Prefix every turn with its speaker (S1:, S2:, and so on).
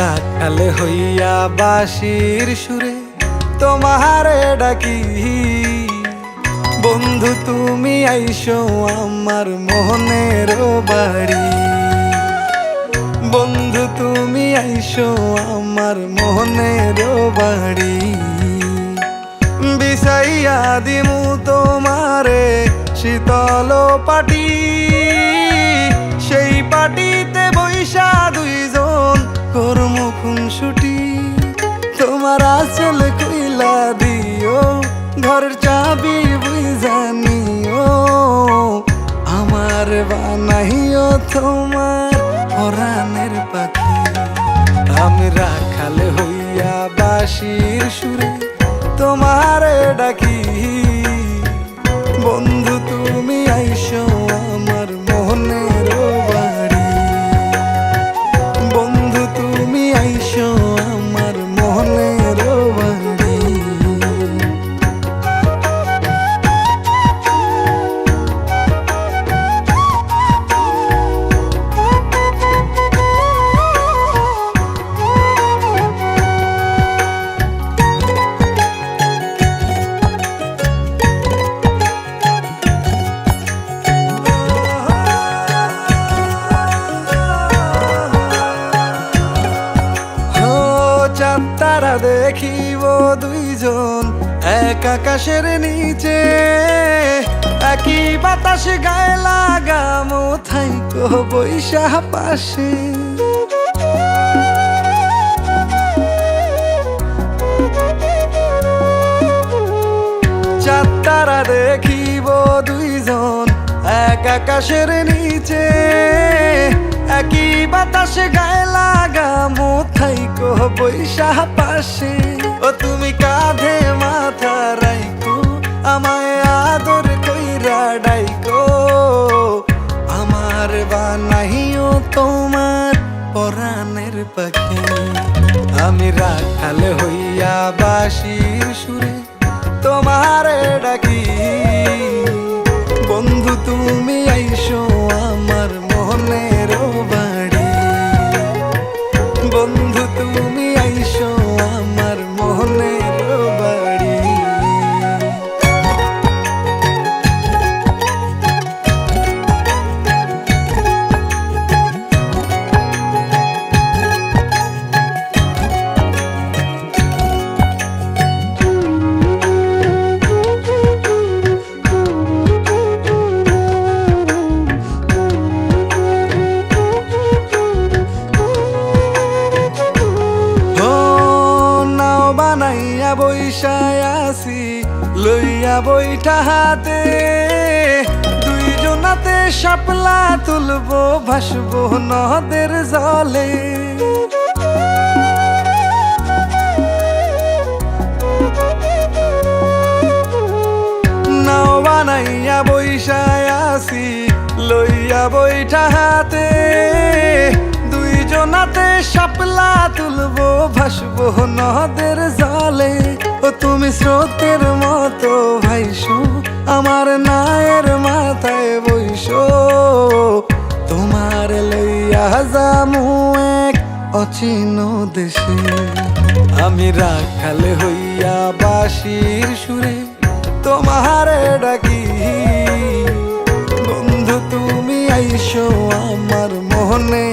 S1: রাখাল হইয়া বাঁশির সুরে তোমারে ডাকি, বন্ধু তুমি আইসো আমার মনের বাড়ি, বন্ধু তুমি আইসো আমার মনের বাড়ি। বিছাইয়া দিমু তোমারে শীতল পাটি, সেই পাটিতে বৈশা দুইজন করমু খুনসুটি। তোমার আঁচল কইলা দিও ঘরের চাবি বুঝা নিও, আমার বানাইও তোমার পরাণের পাখি। আমি রাখাল হইয়া বাঁশির সুরে তোমারে ডাকি, বন্ধু তুমি আইসো আমার মনের বাড়ি, বন্ধু তুমি আইসো আমার মনের বাড়ি। তারা দেখিব দুইজন এক আকাশের নিচে, একই বাতাস গায়ে লাগামো থাইকো বৈশা পাশে। চাঁদ তারা দেখিব দুইজন এক আকাশের নিচে, একই বাতাস গায়ে লাগামো থাইকো বৈশা পাশে। ও তুমি কাঁধে মাথা রাইকো আমায় আদর কইরা ডাইকো, আমার বানাইও তোমার পরাণের পাখি। আমি রাখাল হইয়া বাঁশির সুরে তোমারে ডাকি, বন্ধু তুমি আইসো আমার মনের বাড়ি, বন্ধু তুমি আইসো আমার মনের বাড়ি। বানাইয়া বৈশায় আসি লইয়া বইটা হাতে, দুইজনাতে শাপলা তুলবো ভাসবো নদের জলে। নাও বানাইয়া বৈশায় আসি লইয়া বইটা হাতে, দুইজনাতে শাপলা তুলবো ভাসবো নদের জলে। ও তুমি স্রোতের মতো ভাইসো আমার নায়ের মাথায় বইসো, তোমার লইয়া যামু এক অচিন দেশে। আমি রাখাল হইয়া বাঁশির সুরে তোমারে ডাকি, বন্ধু তুমি আইসো আমার মনে